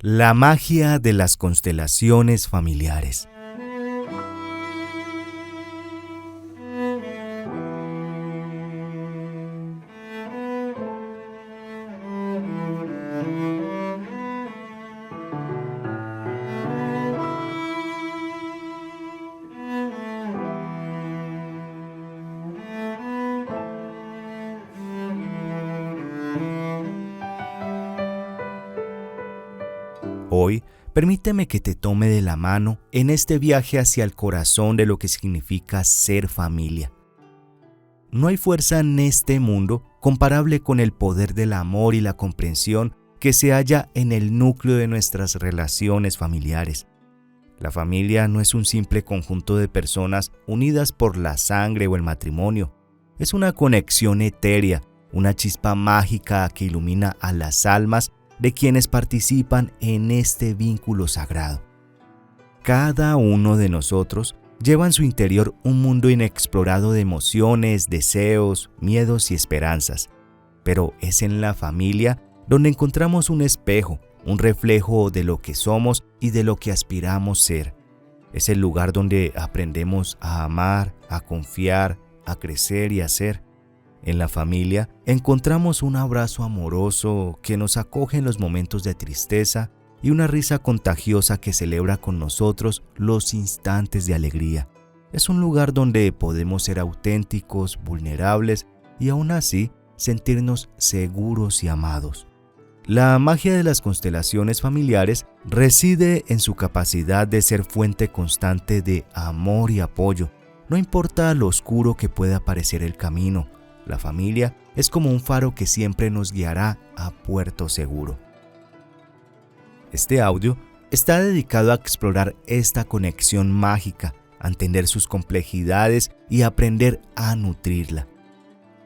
La magia de las constelaciones familiares. Hoy, permíteme que te tome de la mano en este viaje hacia el corazón de lo que significa ser familia. No hay fuerza en este mundo comparable con el poder del amor y la comprensión que se halla en el núcleo de nuestras relaciones familiares. La familia no es un simple conjunto de personas unidas por la sangre o el matrimonio. Es una conexión etérea, una chispa mágica que ilumina a las almas de quienes participan en este vínculo sagrado. Cada uno de nosotros lleva en su interior un mundo inexplorado de emociones, deseos, miedos y esperanzas, pero es en la familia donde encontramos un espejo, un reflejo de lo que somos y de lo que aspiramos ser. Es el lugar donde aprendemos a amar, a confiar, a crecer y a ser. En la familia encontramos un abrazo amoroso que nos acoge en los momentos de tristeza y una risa contagiosa que celebra con nosotros los instantes de alegría. Es un lugar donde podemos ser auténticos, vulnerables y aún así sentirnos seguros y amados. La magia de las constelaciones familiares reside en su capacidad de ser fuente constante de amor y apoyo. No importa lo oscuro que pueda parecer el camino, la familia es como un faro que siempre nos guiará a puerto seguro. Este audio está dedicado a explorar esta conexión mágica, a entender sus complejidades y aprender a nutrirla.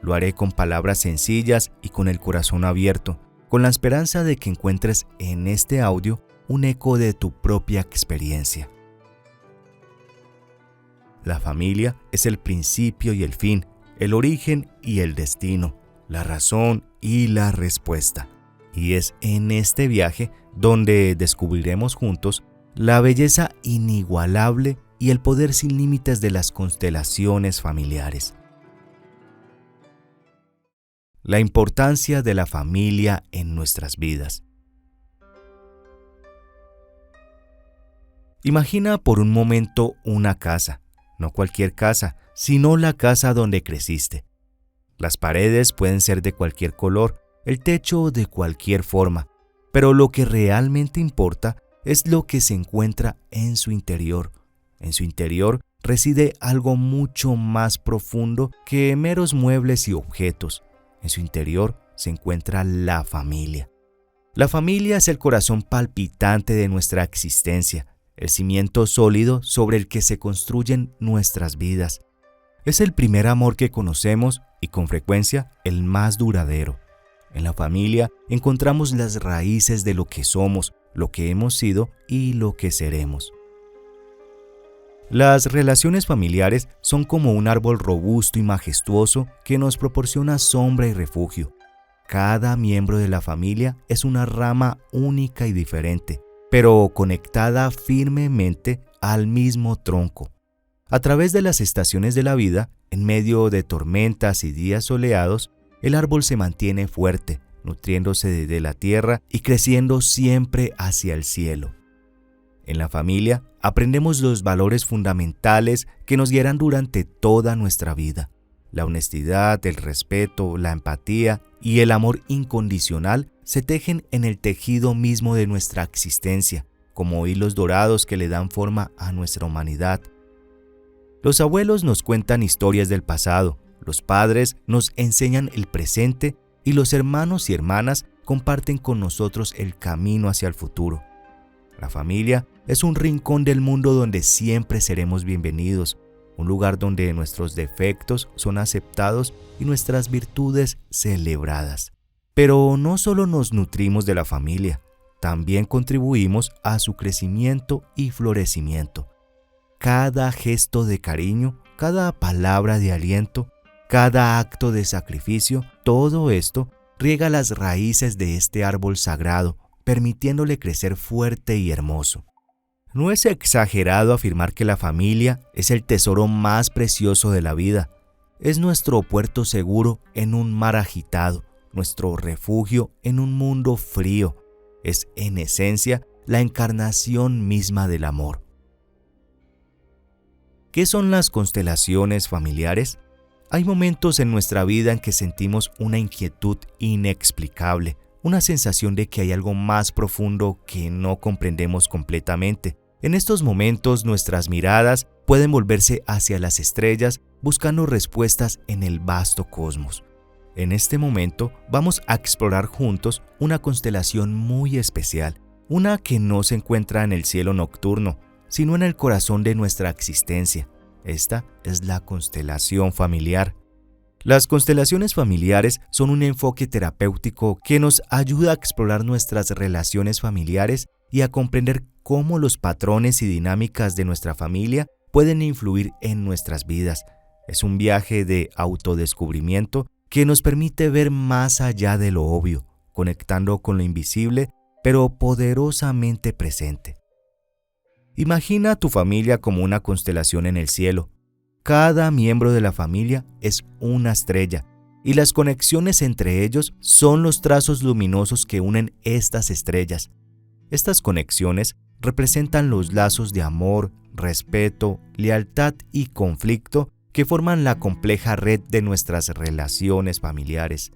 Lo haré con palabras sencillas y con el corazón abierto, con la esperanza de que encuentres en este audio un eco de tu propia experiencia. La familia es el principio y el fin, el origen y el destino, la razón y la respuesta. Y es en este viaje donde descubriremos juntos la belleza inigualable y el poder sin límites de las constelaciones familiares. La importancia de la familia en nuestras vidas. Imagina por un momento una casa, no cualquier casa, sino la casa donde creciste. Las paredes pueden ser de cualquier color, el techo de cualquier forma, pero lo que realmente importa es lo que se encuentra en su interior. En su interior reside algo mucho más profundo que meros muebles y objetos. En su interior se encuentra la familia. La familia es el corazón palpitante de nuestra existencia, el cimiento sólido sobre el que se construyen nuestras vidas. Es el primer amor que conocemos y con frecuencia el más duradero. En la familia encontramos las raíces de lo que somos, lo que hemos sido y lo que seremos. Las relaciones familiares son como un árbol robusto y majestuoso que nos proporciona sombra y refugio. Cada miembro de la familia es una rama única y diferente, pero conectada firmemente al mismo tronco. A través de las estaciones de la vida, en medio de tormentas y días soleados, el árbol se mantiene fuerte, nutriéndose de la tierra y creciendo siempre hacia el cielo. En la familia aprendemos los valores fundamentales que nos guiarán durante toda nuestra vida. La honestidad, el respeto, la empatía y el amor incondicional se tejen en el tejido mismo de nuestra existencia, como hilos dorados que le dan forma a nuestra humanidad. Los abuelos nos cuentan historias del pasado, los padres nos enseñan el presente y los hermanos y hermanas comparten con nosotros el camino hacia el futuro. La familia es un rincón del mundo donde siempre seremos bienvenidos, un lugar donde nuestros defectos son aceptados y nuestras virtudes celebradas. Pero no solo nos nutrimos de la familia, también contribuimos a su crecimiento y florecimiento. Cada gesto de cariño, cada palabra de aliento, cada acto de sacrificio, todo esto riega las raíces de este árbol sagrado, permitiéndole crecer fuerte y hermoso. No es exagerado afirmar que la familia es el tesoro más precioso de la vida. Es nuestro puerto seguro en un mar agitado, nuestro refugio en un mundo frío. Es, en esencia, la encarnación misma del amor. ¿Qué son las constelaciones familiares? Hay momentos en nuestra vida en que sentimos una inquietud inexplicable, una sensación de que hay algo más profundo que no comprendemos completamente. En estos momentos nuestras miradas pueden volverse hacia las estrellas buscando respuestas en el vasto cosmos. En este momento vamos a explorar juntos una constelación muy especial, una que no se encuentra en el cielo nocturno, sino en el corazón de nuestra existencia. Esta es la constelación familiar. Las constelaciones familiares son un enfoque terapéutico que nos ayuda a explorar nuestras relaciones familiares y a comprender cómo los patrones y dinámicas de nuestra familia pueden influir en nuestras vidas. Es un viaje de autodescubrimiento que nos permite ver más allá de lo obvio, conectando con lo invisible, pero poderosamente presente. Imagina a tu familia como una constelación en el cielo. Cada miembro de la familia es una estrella, y las conexiones entre ellos son los trazos luminosos que unen estas estrellas. Estas conexiones representan los lazos de amor, respeto, lealtad y conflicto que forman la compleja red de nuestras relaciones familiares.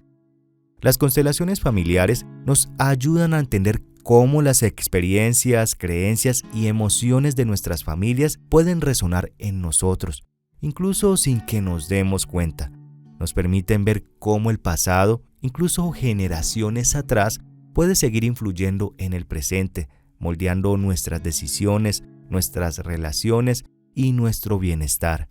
Las constelaciones familiares nos ayudan a entender cómo las experiencias, creencias y emociones de nuestras familias pueden resonar en nosotros, incluso sin que nos demos cuenta. Nos permiten ver cómo el pasado, incluso generaciones atrás, puede seguir influyendo en el presente, moldeando nuestras decisiones, nuestras relaciones y nuestro bienestar.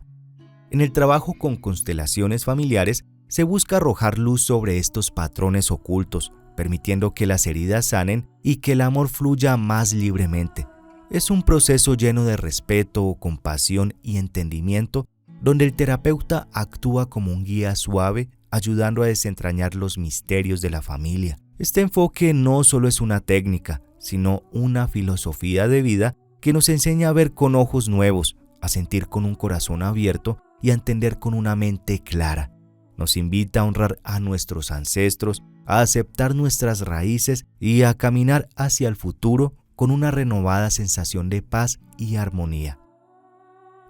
En el trabajo con constelaciones familiares se busca arrojar luz sobre estos patrones ocultos, permitiendo que las heridas sanen y que el amor fluya más libremente. Es un proceso lleno de respeto, compasión y entendimiento, donde el terapeuta actúa como un guía suave, ayudando a desentrañar los misterios de la familia. Este enfoque no solo es una técnica, sino una filosofía de vida que nos enseña a ver con ojos nuevos, a sentir con un corazón abierto y a entender con una mente clara. Nos invita a honrar a nuestros ancestros, a aceptar nuestras raíces y a caminar hacia el futuro con una renovada sensación de paz y armonía.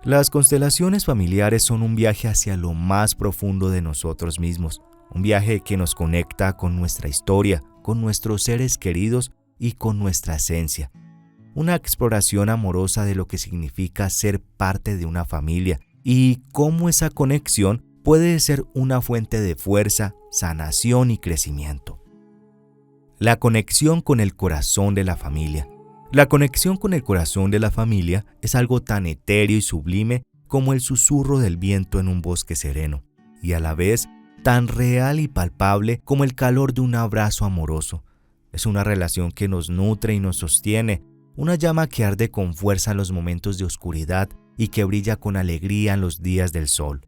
Las constelaciones familiares son un viaje hacia lo más profundo de nosotros mismos, un viaje que nos conecta con nuestra historia, con nuestros seres queridos y con nuestra esencia. Una exploración amorosa de lo que significa ser parte de una familia y cómo esa conexión puede ser una fuente de fuerza, sanación y crecimiento. La conexión con el corazón de la familia. La conexión con el corazón de la familia es algo tan etéreo y sublime como el susurro del viento en un bosque sereno, y a la vez tan real y palpable como el calor de un abrazo amoroso. Es una relación que nos nutre y nos sostiene, una llama que arde con fuerza en los momentos de oscuridad y que brilla con alegría en los días del sol.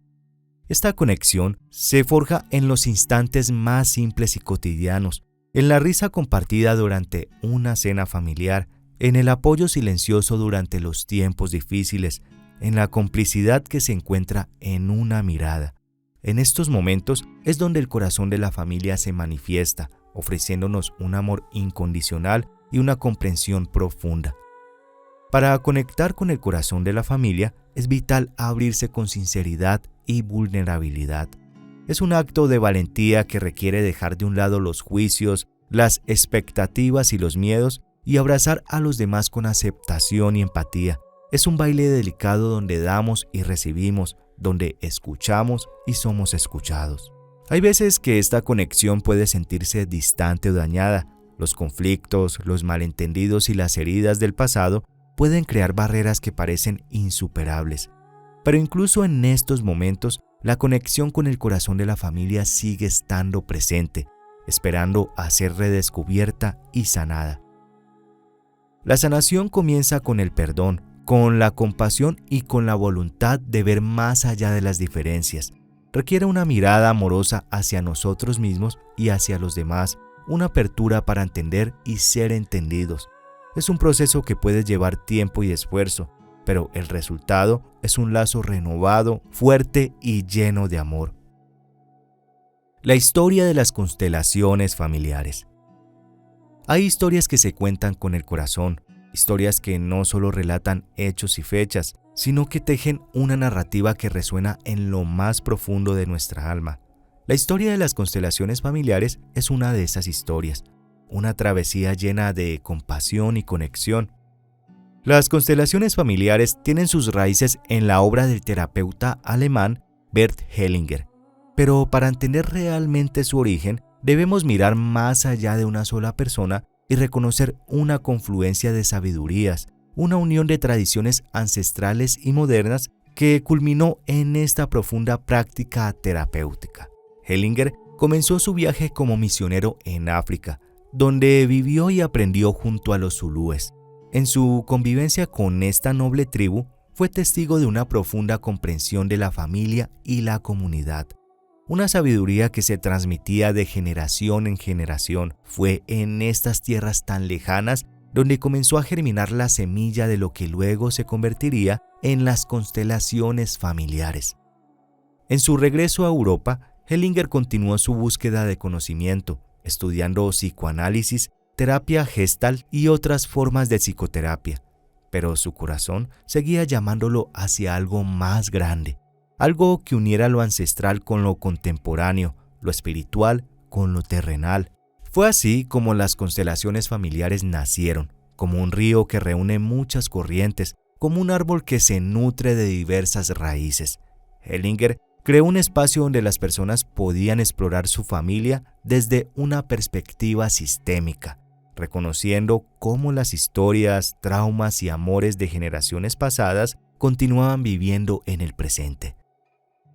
Esta conexión se forja en los instantes más simples y cotidianos, en la risa compartida durante una cena familiar, en el apoyo silencioso durante los tiempos difíciles, en la complicidad que se encuentra en una mirada. En estos momentos es donde el corazón de la familia se manifiesta, ofreciéndonos un amor incondicional y una comprensión profunda. Para conectar con el corazón de la familia es vital abrirse con sinceridad y vulnerabilidad. Es un acto de valentía que requiere dejar de un lado los juicios, las expectativas y los miedos y abrazar a los demás con aceptación y empatía. Es un baile delicado donde damos y recibimos, donde escuchamos y somos escuchados. Hay veces que esta conexión puede sentirse distante o dañada. Los conflictos, los malentendidos y las heridas del pasado pueden crear barreras que parecen insuperables. Pero incluso en estos momentos, la conexión con el corazón de la familia sigue estando presente, esperando a ser redescubierta y sanada. La sanación comienza con el perdón, con la compasión y con la voluntad de ver más allá de las diferencias. Requiere una mirada amorosa hacia nosotros mismos y hacia los demás, una apertura para entender y ser entendidos. Es un proceso que puede llevar tiempo y esfuerzo, pero el resultado es un lazo renovado, fuerte y lleno de amor. La historia de las constelaciones familiares. Hay historias que se cuentan con el corazón, historias que no solo relatan hechos y fechas, sino que tejen una narrativa que resuena en lo más profundo de nuestra alma. La historia de las constelaciones familiares es una de esas historias, una travesía llena de compasión y conexión. Las constelaciones familiares tienen sus raíces en la obra del terapeuta alemán Bert Hellinger, pero para entender realmente su origen, debemos mirar más allá de una sola persona y reconocer una confluencia de sabidurías, una unión de tradiciones ancestrales y modernas que culminó en esta profunda práctica terapéutica. Hellinger comenzó su viaje como misionero en África, donde vivió y aprendió junto a los zulúes. En su convivencia con esta noble tribu, fue testigo de una profunda comprensión de la familia y la comunidad. Una sabiduría que se transmitía de generación en generación. Fue en estas tierras tan lejanas donde comenzó a germinar la semilla de lo que luego se convertiría en las constelaciones familiares. En su regreso a Europa, Hellinger continuó su búsqueda de conocimiento, estudiando psicoanálisis, terapia Gestalt y otras formas de psicoterapia, pero su corazón seguía llamándolo hacia algo más grande, algo que uniera lo ancestral con lo contemporáneo, lo espiritual con lo terrenal. Fue así como las constelaciones familiares nacieron, como un río que reúne muchas corrientes, como un árbol que se nutre de diversas raíces. Hellinger creó un espacio donde las personas podían explorar su familia desde una perspectiva sistémica, reconociendo cómo las historias, traumas y amores de generaciones pasadas continuaban viviendo en el presente.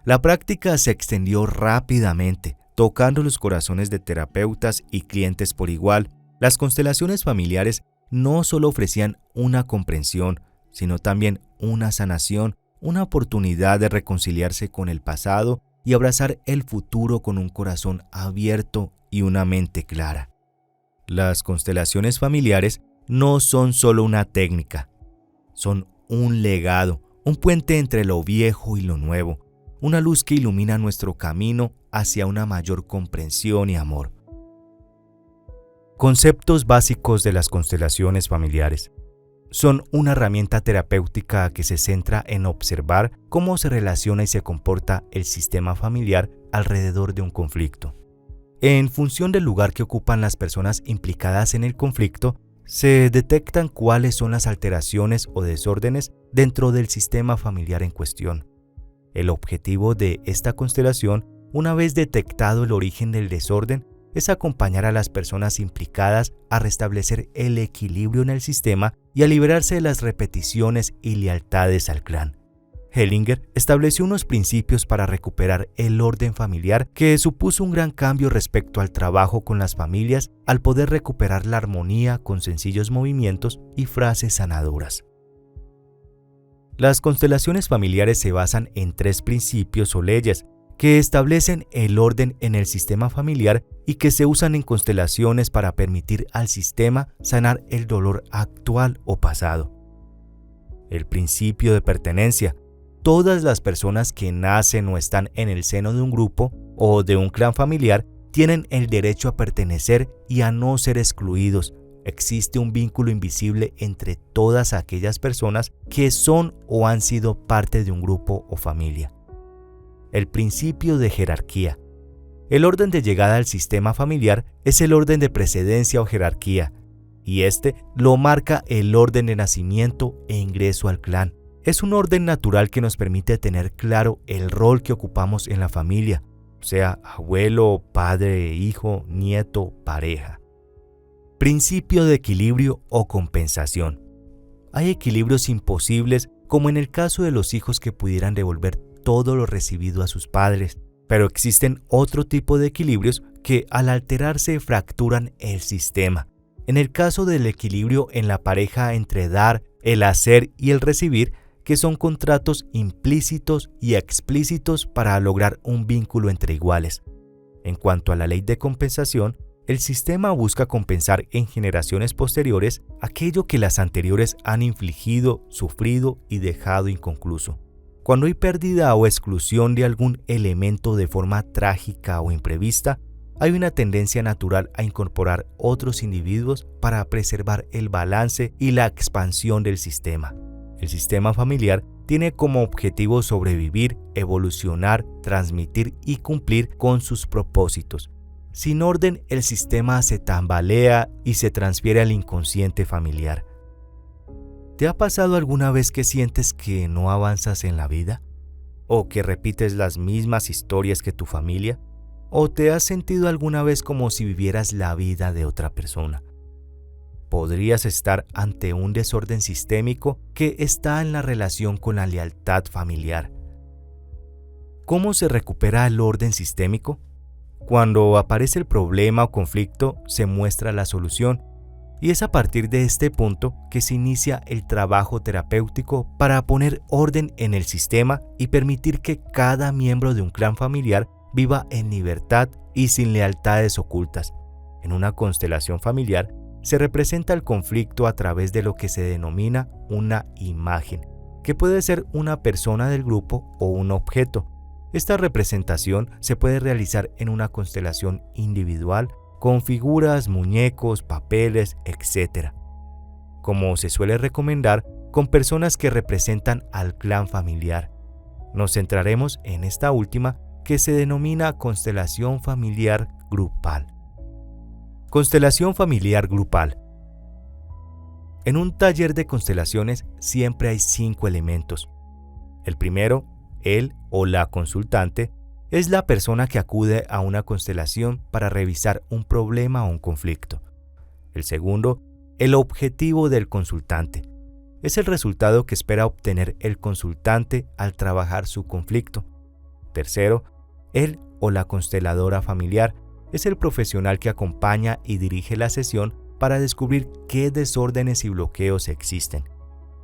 La práctica se extendió rápidamente, tocando los corazones de terapeutas y clientes por igual. Las constelaciones familiares no solo ofrecían una comprensión, sino también una sanación, una oportunidad de reconciliarse con el pasado y abrazar el futuro con un corazón abierto y una mente clara. Las constelaciones familiares no son solo una técnica, son un legado, un puente entre lo viejo y lo nuevo, una luz que ilumina nuestro camino hacia una mayor comprensión y amor. Conceptos básicos de las constelaciones familiares. Son una herramienta terapéutica que se centra en observar cómo se relaciona y se comporta el sistema familiar alrededor de un conflicto. En función del lugar que ocupan las personas implicadas en el conflicto, se detectan cuáles son las alteraciones o desórdenes dentro del sistema familiar en cuestión. El objetivo de esta constelación, una vez detectado el origen del desorden, es acompañar a las personas implicadas a restablecer el equilibrio en el sistema y a liberarse de las repeticiones y lealtades al clan. Hellinger estableció unos principios para recuperar el orden familiar que supuso un gran cambio respecto al trabajo con las familias al poder recuperar la armonía con sencillos movimientos y frases sanadoras. Las constelaciones familiares se basan en 3 principios o leyes que establecen el orden en el sistema familiar y que se usan en constelaciones para permitir al sistema sanar el dolor actual o pasado. El principio de pertenencia. Todas las personas que nacen o están en el seno de un grupo o de un clan familiar tienen el derecho a pertenecer y a no ser excluidos. Existe un vínculo invisible entre todas aquellas personas que son o han sido parte de un grupo o familia. El principio de jerarquía. El orden de llegada al sistema familiar es el orden de precedencia o jerarquía, y este lo marca el orden de nacimiento e ingreso al clan. Es un orden natural que nos permite tener claro el rol que ocupamos en la familia, sea abuelo, padre, hijo, nieto, pareja. Principio de equilibrio o compensación. Hay equilibrios imposibles, como en el caso de los hijos que pudieran devolver todo lo recibido a sus padres, pero existen otro tipo de equilibrios que al alterarse fracturan el sistema. En el caso del equilibrio en la pareja entre dar, el hacer y el recibir, que son contratos implícitos y explícitos para lograr un vínculo entre iguales. En cuanto a la ley de compensación, El sistema busca compensar en generaciones posteriores aquello que las anteriores han infligido, sufrido y dejado inconcluso. Cuando hay pérdida o exclusión de algún elemento de forma trágica o imprevista, hay una tendencia natural a incorporar otros individuos para preservar el balance y la expansión del sistema. El sistema familiar tiene como objetivo sobrevivir, evolucionar, transmitir y cumplir con sus propósitos. Sin orden, el sistema se tambalea y se transfiere al inconsciente familiar. ¿Te ha pasado alguna vez que sientes que no avanzas en la vida? ¿O que repites las mismas historias que tu familia? ¿O te has sentido alguna vez como si vivieras la vida de otra persona? Podrías estar ante un desorden sistémico que está en la relación con la lealtad familiar. ¿Cómo se recupera el orden sistémico? Cuando aparece el problema o conflicto, se muestra la solución, y es a partir de este punto que se inicia el trabajo terapéutico para poner orden en el sistema y permitir que cada miembro de un clan familiar viva en libertad y sin lealtades ocultas. En una constelación familiar, se representa el conflicto a través de lo que se denomina una imagen, que puede ser una persona del grupo o un objeto. Esta representación se puede realizar en una constelación individual con figuras, muñecos, papeles, etc. Como se suele recomendar, con personas que representan al clan familiar. Nos centraremos en esta última, que se denomina constelación familiar grupal. Constelación familiar grupal. En un taller de constelaciones siempre hay 5 elementos. El primero, él o la consultante, es la persona que acude a una constelación para revisar un problema o un conflicto. El segundo, el objetivo del consultante. Es el resultado que espera obtener el consultante al trabajar su conflicto. Tercero, él o la consteladora familiar es el profesional que acompaña y dirige la sesión para descubrir qué desórdenes y bloqueos existen.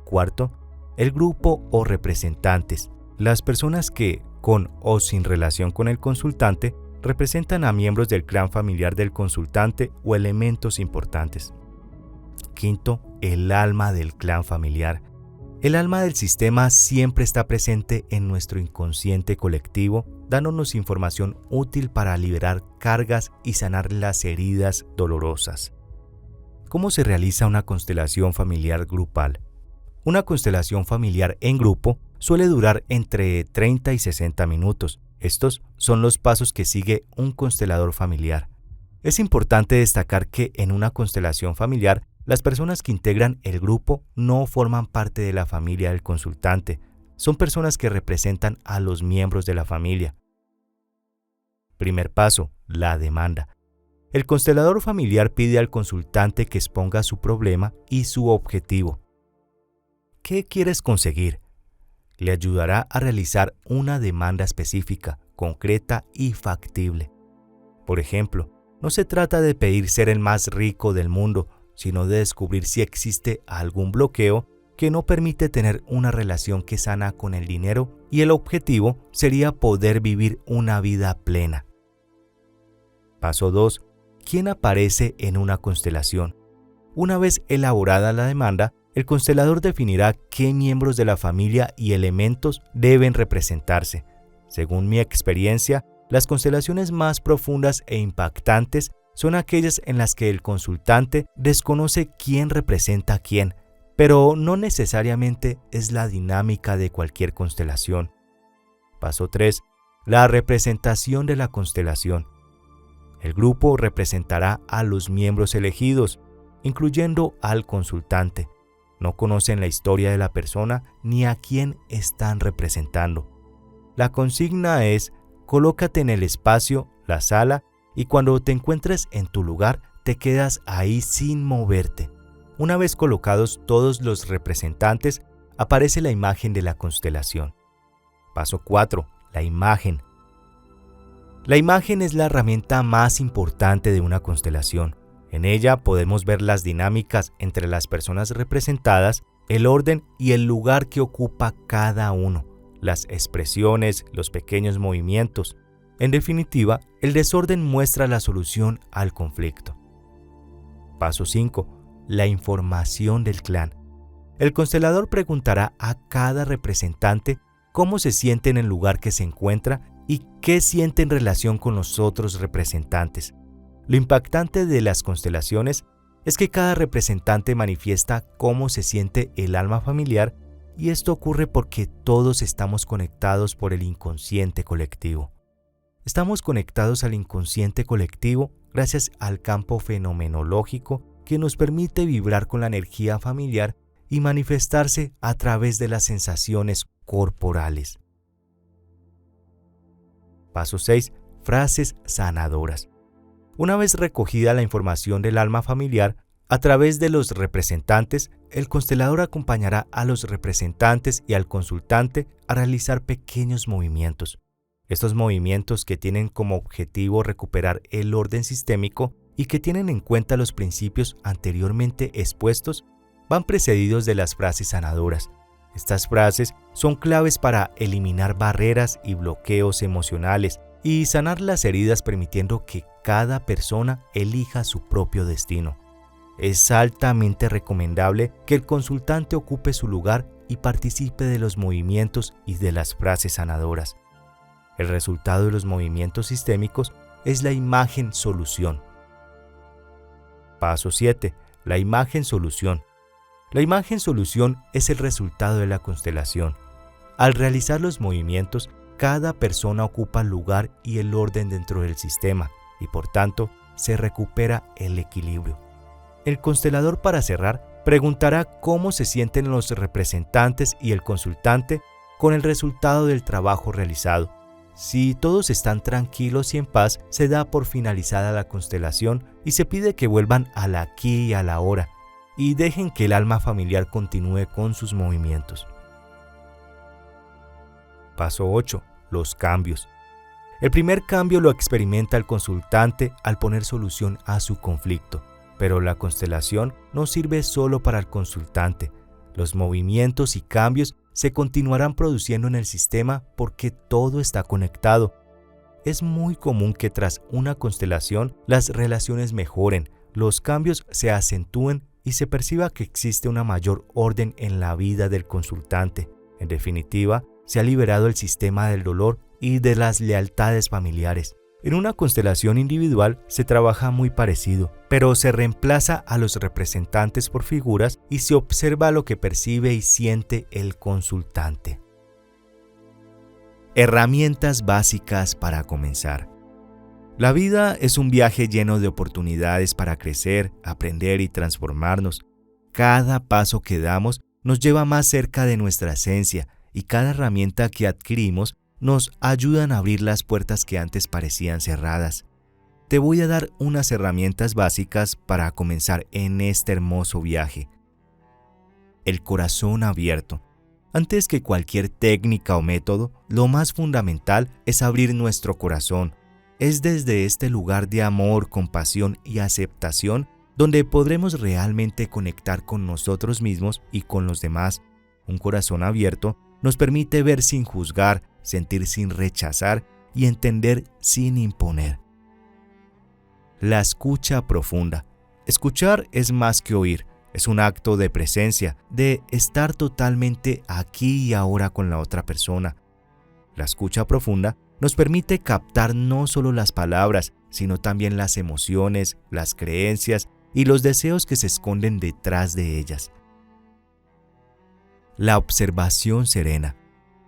Cuarto, el grupo o representantes. Las personas que, con o sin relación con el consultante, representan a miembros del clan familiar del consultante o elementos importantes. Quinto, el alma del clan familiar. El alma del sistema siempre está presente en nuestro inconsciente colectivo, dándonos información útil para liberar cargas y sanar las heridas dolorosas. ¿Cómo se realiza una constelación familiar grupal? Una constelación familiar en grupo suele durar entre 30 y 60 minutos. Estos son los pasos que sigue un constelador familiar. Es importante destacar que en una constelación familiar, las personas que integran el grupo no forman parte de la familia del consultante. Son personas que representan a los miembros de la familia. Primer paso, la demanda. El constelador familiar pide al consultante que exponga su problema y su objetivo. ¿Qué quieres conseguir? Le ayudará a realizar una demanda específica, concreta y factible. Por ejemplo, no se trata de pedir ser el más rico del mundo, sino de descubrir si existe algún bloqueo que no permite tener una relación que sana con el dinero, y el objetivo sería poder vivir una vida plena. Paso 2. ¿Quién aparece en una constelación? Una vez elaborada la demanda, el constelador definirá qué miembros de la familia y elementos deben representarse. Según mi experiencia, las constelaciones más profundas e impactantes son aquellas en las que el consultante desconoce quién representa a quién, pero no necesariamente es la dinámica de cualquier constelación. Paso 3. La representación de la constelación. El grupo representará a los miembros elegidos, incluyendo al consultante. No conocen la historia de la persona ni a quién están representando. La consigna es: colócate en el espacio, la sala, y cuando te encuentres en tu lugar, te quedas ahí sin moverte. Una vez colocados todos los representantes, aparece la imagen de la constelación. Paso 4. La imagen. La imagen es la herramienta más importante de una constelación. En ella podemos ver las dinámicas entre las personas representadas, el orden y el lugar que ocupa cada uno, las expresiones, los pequeños movimientos. En definitiva, el desorden muestra la solución al conflicto. Paso 5. La información del clan. El constelador preguntará a cada representante cómo se siente en el lugar que se encuentra y qué siente en relación con los otros representantes. Lo impactante de las constelaciones es que cada representante manifiesta cómo se siente el alma familiar, y esto ocurre porque todos estamos conectados por el inconsciente colectivo. Estamos conectados al inconsciente colectivo gracias al campo fenomenológico que nos permite vibrar con la energía familiar y manifestarse a través de las sensaciones corporales. Paso 6. Frases sanadoras. Una vez recogida la información del alma familiar, a través de los representantes, el constelador acompañará a los representantes y al consultante a realizar pequeños movimientos. Estos movimientos, que tienen como objetivo recuperar el orden sistémico y que tienen en cuenta los principios anteriormente expuestos, van precedidos de las frases sanadoras. Estas frases son claves para eliminar barreras y bloqueos emocionales y sanar las heridas, permitiendo que cada persona elija su propio destino. Es altamente recomendable que el consultante ocupe su lugar y participe de los movimientos y de las frases sanadoras. El resultado de los movimientos sistémicos es la imagen solución. Paso 7. La imagen solución. La imagen solución es el resultado de la constelación. Al realizar los movimientos, cada persona ocupa el lugar y el orden dentro del sistema y, por tanto, se recupera el equilibrio. El constelador, para cerrar, preguntará cómo se sienten los representantes y el consultante con el resultado del trabajo realizado. Si todos están tranquilos y en paz, se da por finalizada la constelación y se pide que vuelvan al aquí y a la ahora y dejen que el alma familiar continúe con sus movimientos. Paso 8. Los cambios. El primer cambio lo experimenta el consultante al poner solución a su conflicto, pero la constelación no sirve solo para el consultante. Los movimientos y cambios se continuarán produciendo en el sistema porque todo está conectado. Es muy común que tras una constelación las relaciones mejoren, los cambios se acentúen y se perciba que existe una mayor orden en la vida del consultante. En definitiva, se ha liberado el sistema del dolor y de las lealtades familiares. En una constelación individual se trabaja muy parecido, pero se reemplaza a los representantes por figuras y se observa lo que percibe y siente el consultante. Herramientas básicas para comenzar. La vida es un viaje lleno de oportunidades para crecer, aprender y transformarnos. Cada paso que damos nos lleva más cerca de nuestra esencia y cada herramienta que adquirimos nos ayudan a abrir las puertas que antes parecían cerradas. Te voy a dar unas herramientas básicas para comenzar en este hermoso viaje. El corazón abierto. Antes que cualquier técnica o método, lo más fundamental es abrir nuestro corazón. Es desde este lugar de amor, compasión y aceptación donde podremos realmente conectar con nosotros mismos y con los demás. Un corazón abierto nos permite ver sin juzgar, sentir sin rechazar y entender sin imponer. La escucha profunda. Escuchar es más que oír, es un acto de presencia, de estar totalmente aquí y ahora con la otra persona. La escucha profunda nos permite captar no solo las palabras, sino también las emociones, las creencias y los deseos que se esconden detrás de ellas. La observación serena.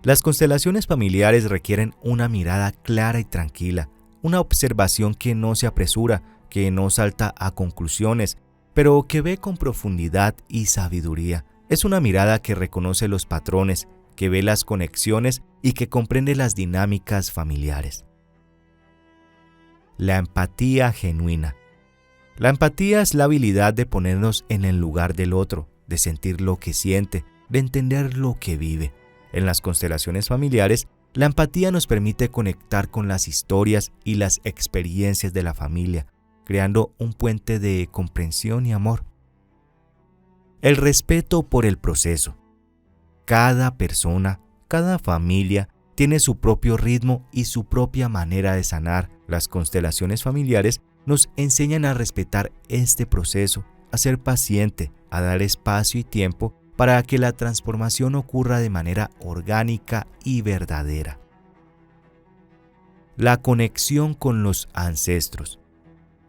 Las constelaciones familiares requieren una mirada clara y tranquila, una observación que no se apresura, que no salta a conclusiones, pero que ve con profundidad y sabiduría. Es una mirada que reconoce los patrones, que ve las conexiones y que comprende las dinámicas familiares. La empatía genuina. La empatía es la habilidad de ponernos en el lugar del otro, de sentir lo que siente, de entender lo que vive. En las constelaciones familiares, la empatía nos permite conectar con las historias y las experiencias de la familia, creando un puente de comprensión y amor. El respeto por el proceso. Cada persona, cada familia tiene su propio ritmo y su propia manera de sanar. Las constelaciones familiares nos enseñan a respetar este proceso, a ser paciente, a dar espacio y tiempo para que la transformación ocurra de manera orgánica y verdadera. La conexión con los ancestros.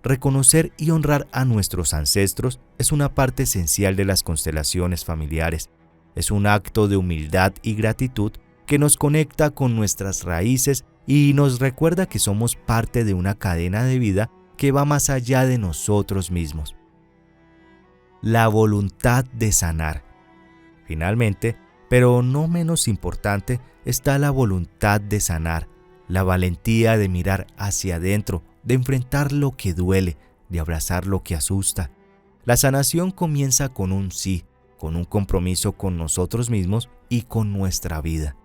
Reconocer y honrar a nuestros ancestros es una parte esencial de las constelaciones familiares. Es un acto de humildad y gratitud que nos conecta con nuestras raíces y nos recuerda que somos parte de una cadena de vida que va más allá de nosotros mismos. La voluntad de sanar. Finalmente, pero no menos importante, está la voluntad de sanar, la valentía de mirar hacia adentro, de enfrentar lo que duele, de abrazar lo que asusta. La sanación comienza con un sí, con un compromiso con nosotros mismos y con nuestra vida.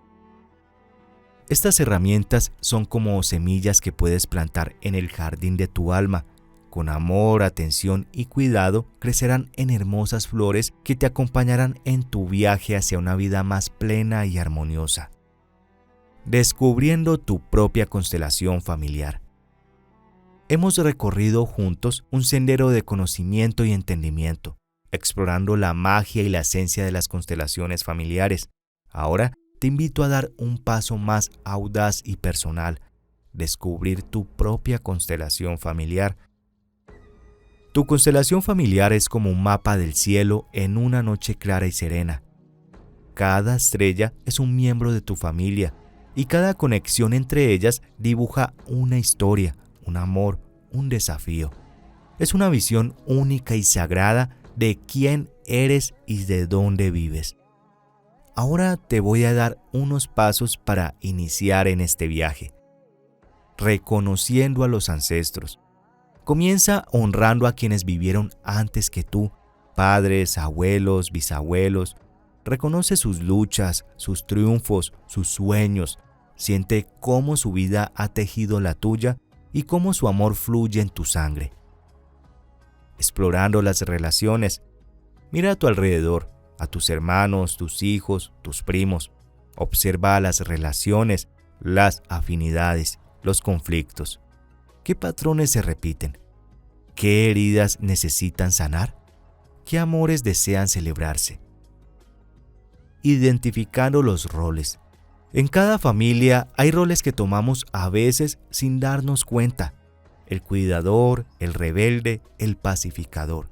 Estas herramientas son como semillas que puedes plantar en el jardín de tu alma. Con amor, atención y cuidado crecerán en hermosas flores que te acompañarán en tu viaje hacia una vida más plena y armoniosa. Descubriendo tu propia constelación familiar. Hemos recorrido juntos un sendero de conocimiento y entendimiento, explorando la magia y la esencia de las constelaciones familiares. Ahora te invito a dar un paso más audaz y personal, descubrir tu propia constelación familiar. Tu constelación familiar es como un mapa del cielo en una noche clara y serena. Cada estrella es un miembro de tu familia y cada conexión entre ellas dibuja una historia, un amor, un desafío. Es una visión única y sagrada de quién eres y de dónde vives. Ahora te voy a dar unos pasos para iniciar en este viaje. Reconociendo a los ancestros. Comienza honrando a quienes vivieron antes que tú, padres, abuelos, bisabuelos. Reconoce sus luchas, sus triunfos, sus sueños. Siente cómo su vida ha tejido la tuya y cómo su amor fluye en tu sangre. Explorando las relaciones. Mira a tu alrededor, a tus hermanos, tus hijos, tus primos. Observa las relaciones, las afinidades, los conflictos. ¿Qué patrones se repiten? ¿Qué heridas necesitan sanar? ¿Qué amores desean celebrarse? Identificando los roles. En cada familia hay roles que tomamos a veces sin darnos cuenta. El cuidador, el rebelde, el pacificador.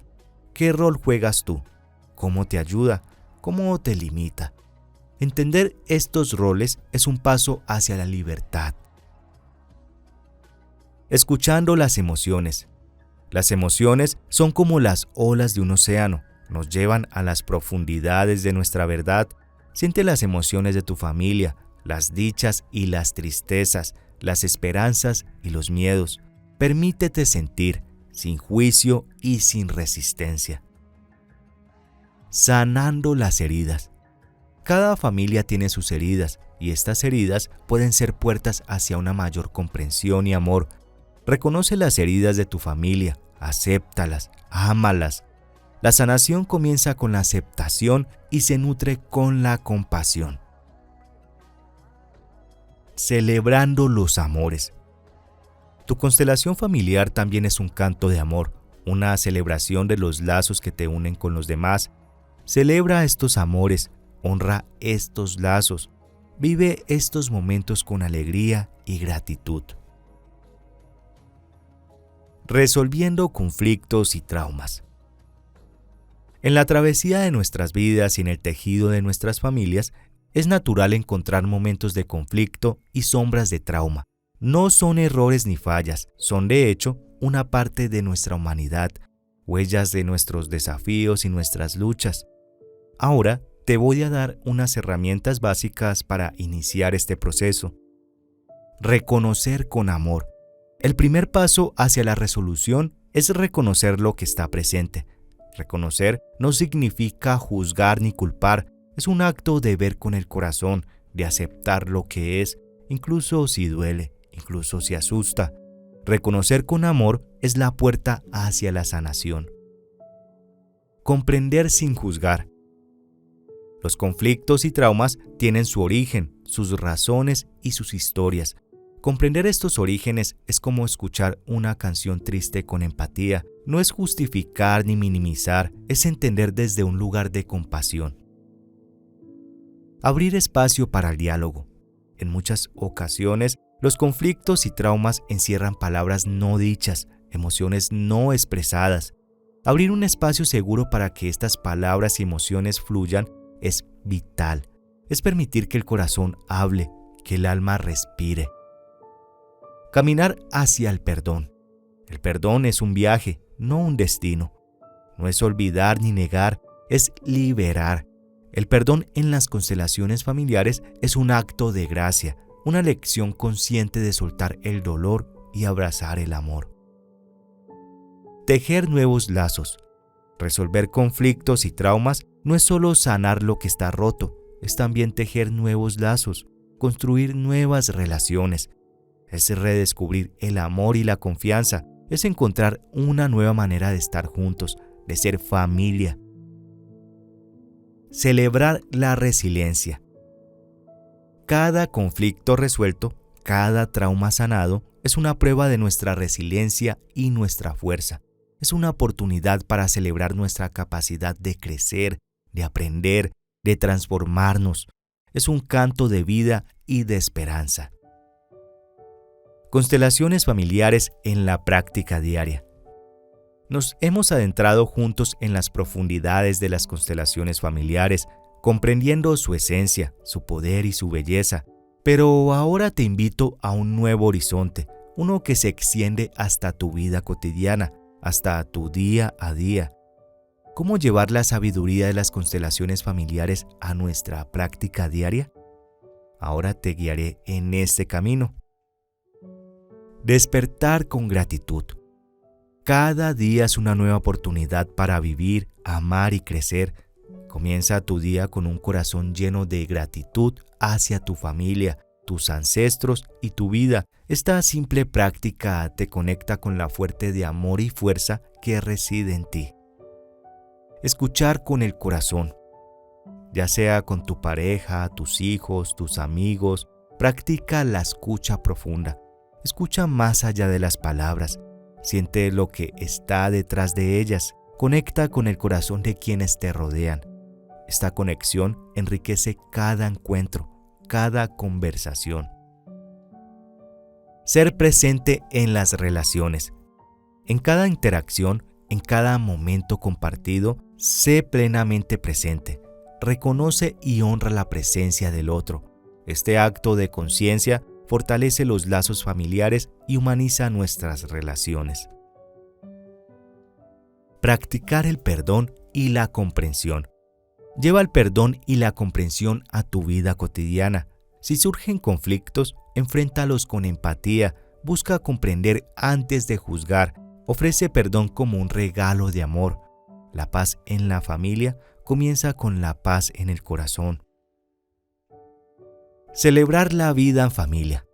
¿Qué rol juegas tú? ¿Cómo te ayuda? ¿Cómo te limita? Entender estos roles es un paso hacia la libertad. Escuchando las emociones. Las emociones son como las olas de un océano. Nos llevan a las profundidades de nuestra verdad. Siente las emociones de tu familia, las dichas y las tristezas, las esperanzas y los miedos. Permítete sentir, sin juicio y sin resistencia. Sanando las heridas. Cada familia tiene sus heridas y estas heridas pueden ser puertas hacia una mayor comprensión y amor. Reconoce las heridas de tu familia, acéptalas, ámalas. La sanación comienza con la aceptación y se nutre con la compasión. Celebrando los amores. Tu constelación familiar también es un canto de amor, una celebración de los lazos que te unen con los demás. Celebra estos amores, honra estos lazos, vive estos momentos con alegría y gratitud. Resolviendo conflictos y traumas. En la travesía de nuestras vidas y en el tejido de nuestras familias, es natural encontrar momentos de conflicto y sombras de trauma. No son errores ni fallas, son de hecho una parte de nuestra humanidad, huellas de nuestros desafíos y nuestras luchas. Ahora te voy a dar unas herramientas básicas para iniciar este proceso. Reconocer con amor. El primer paso hacia la resolución es reconocer lo que está presente. Reconocer no significa juzgar ni culpar, es un acto de ver con el corazón, de aceptar lo que es, incluso si duele, incluso si asusta. Reconocer con amor es la puerta hacia la sanación. Comprender sin juzgar. Los conflictos y traumas tienen su origen, sus razones y sus historias. Comprender estos orígenes es como escuchar una canción triste con empatía. No es justificar ni minimizar, es entender desde un lugar de compasión. Abrir espacio para el diálogo. En muchas ocasiones, los conflictos y traumas encierran palabras no dichas, emociones no expresadas. Abrir un espacio seguro para que estas palabras y emociones fluyan es vital. Es permitir que el corazón hable, que el alma respire. Caminar hacia el perdón. El perdón es un viaje, no un destino. No es olvidar ni negar, es liberar. El perdón en las constelaciones familiares es un acto de gracia, una lección consciente de soltar el dolor y abrazar el amor. Tejer nuevos lazos. Resolver conflictos y traumas no es solo sanar lo que está roto, es también tejer nuevos lazos, construir nuevas relaciones. Es redescubrir el amor y la confianza, es encontrar una nueva manera de estar juntos, de ser familia. Celebrar la resiliencia. Cada conflicto resuelto, cada trauma sanado, es una prueba de nuestra resiliencia y nuestra fuerza. Es una oportunidad para celebrar nuestra capacidad de crecer, de aprender, de transformarnos. Es un canto de vida y de esperanza. Constelaciones familiares en la práctica diaria. Nos hemos adentrado juntos en las profundidades de las constelaciones familiares, comprendiendo su esencia, su poder y su belleza. Pero ahora te invito a un nuevo horizonte, uno que se extiende hasta tu vida cotidiana, hasta tu día a día. ¿Cómo llevar la sabiduría de las constelaciones familiares a nuestra práctica diaria? Ahora te guiaré en este camino. Despertar con gratitud. Cada día es una nueva oportunidad para vivir, amar y crecer. Comienza tu día con un corazón lleno de gratitud hacia tu familia, tus ancestros y tu vida. Esta simple práctica te conecta con la fuente de amor y fuerza que reside en ti. Escuchar con el corazón. Ya sea con tu pareja, tus hijos, tus amigos, practica la escucha profunda. Escucha más allá de las palabras. Siente lo que está detrás de ellas. Conecta con el corazón de quienes te rodean. Esta conexión enriquece cada encuentro, cada conversación. Ser presente en las relaciones. En cada interacción, en cada momento compartido, sé plenamente presente. Reconoce y honra la presencia del otro. Este acto de conciencia fortalece los lazos familiares y humaniza nuestras relaciones. Practicar el perdón y la comprensión. Lleva el perdón y la comprensión a tu vida cotidiana. Si surgen conflictos, enfréntalos con empatía, busca comprender antes de juzgar, ofrece perdón como un regalo de amor. La paz en la familia comienza con la paz en el corazón. Celebrar la vida en familia.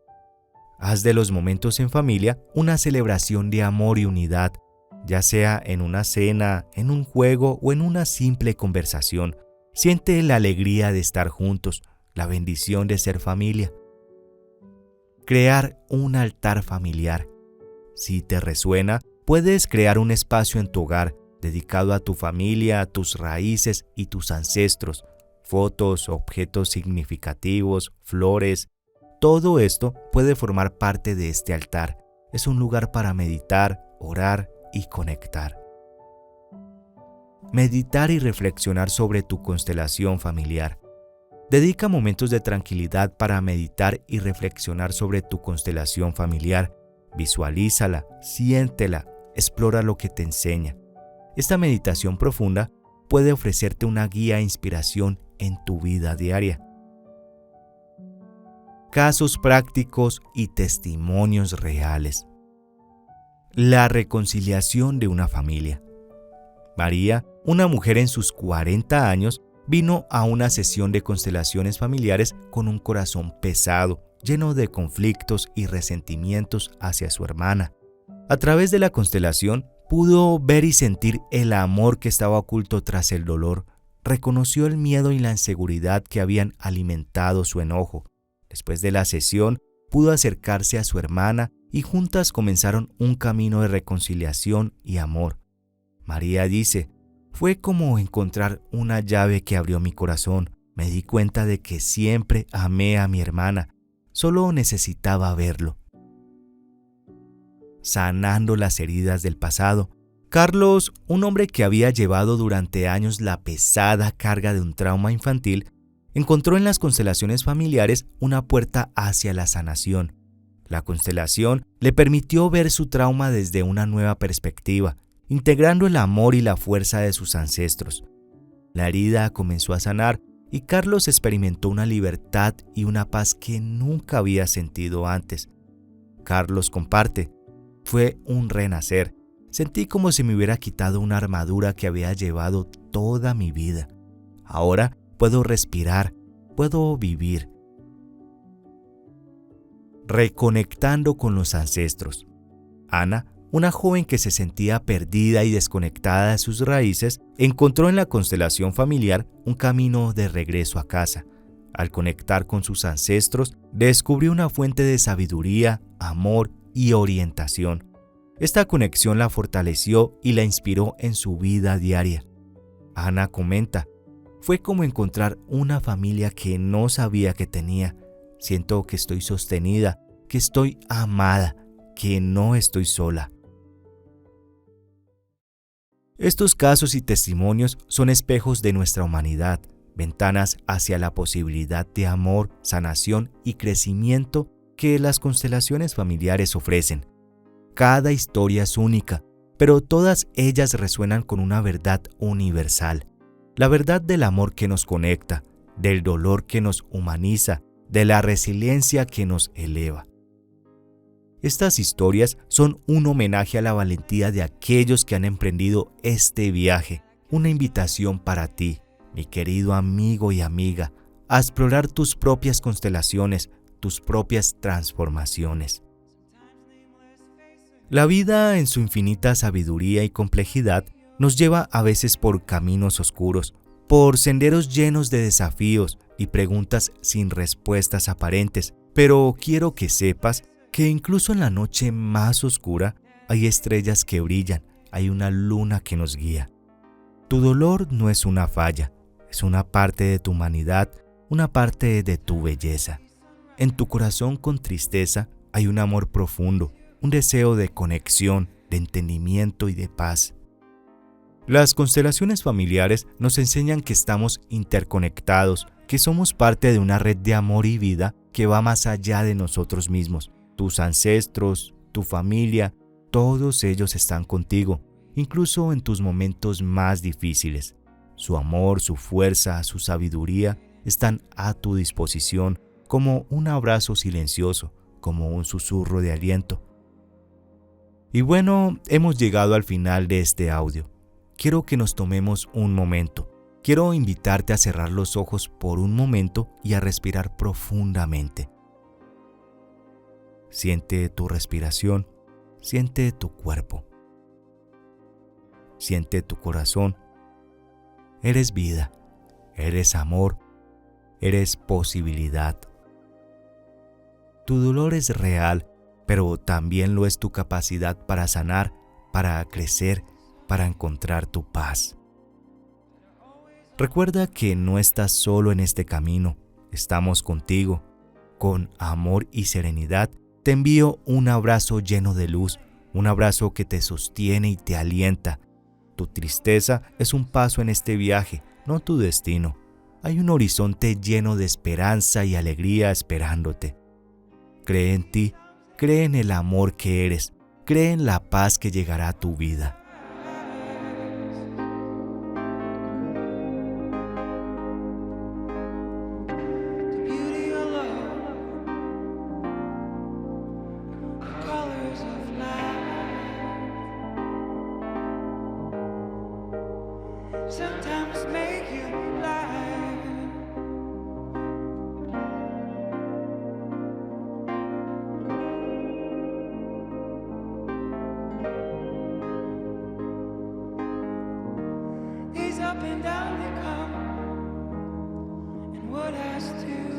Haz de los momentos en familia una celebración de amor y unidad, ya sea en una cena, en un juego o en una simple conversación. Siente la alegría de estar juntos, la bendición de ser familia. Crear un altar familiar. Si te resuena, puedes crear un espacio en tu hogar dedicado a tu familia, a tus raíces y tus ancestros. Fotos, objetos significativos, flores. Todo esto puede formar parte de este altar. Es un lugar para meditar, orar y conectar. Meditar y reflexionar sobre tu constelación familiar. Dedica momentos de tranquilidad para meditar y reflexionar sobre tu constelación familiar. Visualízala, siéntela, explora lo que te enseña. Esta meditación profunda puede ofrecerte una guía e inspiración en tu vida diaria. Casos prácticos y testimonios reales. La reconciliación de una familia. María, una mujer en sus 40 años, vino a una sesión de constelaciones familiares con un corazón pesado, lleno de conflictos y resentimientos hacia su hermana. A través de la constelación, pudo ver y sentir el amor que estaba oculto tras el dolor. reconoció el miedo y la inseguridad que habían alimentado su enojo. Después de la sesión, pudo acercarse a su hermana y juntas comenzaron un camino de reconciliación y amor. María dice: fue como encontrar una llave que abrió mi corazón. Me di cuenta de que siempre amé a mi hermana, solo necesitaba verlo. Sanando las heridas del pasado, Carlos, un hombre que había llevado durante años la pesada carga de un trauma infantil, encontró en las constelaciones familiares una puerta hacia la sanación. La constelación le permitió ver su trauma desde una nueva perspectiva, integrando el amor y la fuerza de sus ancestros. La herida comenzó a sanar y Carlos experimentó una libertad y una paz que nunca había sentido antes. Carlos comparte: fue un renacer. Sentí como si me hubiera quitado una armadura que había llevado toda mi vida. Ahora puedo respirar, puedo vivir. Reconectando con los ancestros. Ana, una joven que se sentía perdida y desconectada de sus raíces, encontró en la constelación familiar un camino de regreso a casa. Al conectar con sus ancestros, descubrió una fuente de sabiduría, amor y orientación. Esta conexión la fortaleció y la inspiró en su vida diaria. Ana comenta: fue como encontrar una familia que no sabía que tenía. Siento que estoy sostenida, que estoy amada, que no estoy sola. Estos casos y testimonios son espejos de nuestra humanidad, ventanas hacia la posibilidad de amor, sanación y crecimiento que las constelaciones familiares ofrecen. Cada historia es única, pero todas ellas resuenan con una verdad universal. La verdad del amor que nos conecta, del dolor que nos humaniza, de la resiliencia que nos eleva. Estas historias son un homenaje a la valentía de aquellos que han emprendido este viaje, una invitación para ti, mi querido amigo y amiga, a explorar tus propias constelaciones, tus propias transformaciones. La vida, en su infinita sabiduría y complejidad, nos lleva a veces por caminos oscuros, por senderos llenos de desafíos y preguntas sin respuestas aparentes, pero quiero que sepas que incluso en la noche más oscura hay estrellas que brillan, hay una luna que nos guía. Tu dolor no es una falla, es una parte de tu humanidad, una parte de tu belleza. En tu corazón con tristeza hay un amor profundo, un deseo de conexión, de entendimiento y de paz. Las constelaciones familiares nos enseñan que estamos interconectados, que somos parte de una red de amor y vida que va más allá de nosotros mismos. Tus ancestros, tu familia, todos ellos están contigo, incluso en tus momentos más difíciles. Su amor, su fuerza, su sabiduría están a tu disposición como un abrazo silencioso, como un susurro de aliento. Y bueno, hemos llegado al final de este audio. Quiero que nos tomemos un momento. Quiero invitarte a cerrar los ojos por un momento y a respirar profundamente. Siente tu respiración, siente tu cuerpo. Siente tu corazón. Eres vida, eres amor, eres posibilidad. Tu dolor es real, pero también lo es tu capacidad para sanar, para crecer, para encontrar tu paz. Recuerda que no estás solo en este camino, estamos contigo. Con amor y serenidad te envío un abrazo lleno de luz, un abrazo que te sostiene y te alienta. Tu tristeza es un paso en este viaje, no tu destino. Hay un horizonte lleno de esperanza y alegría esperándote. Cree en ti, cree en el amor que eres, cree en la paz que llegará a tu vida. Sometimes make you lie. These up and down they come. last two.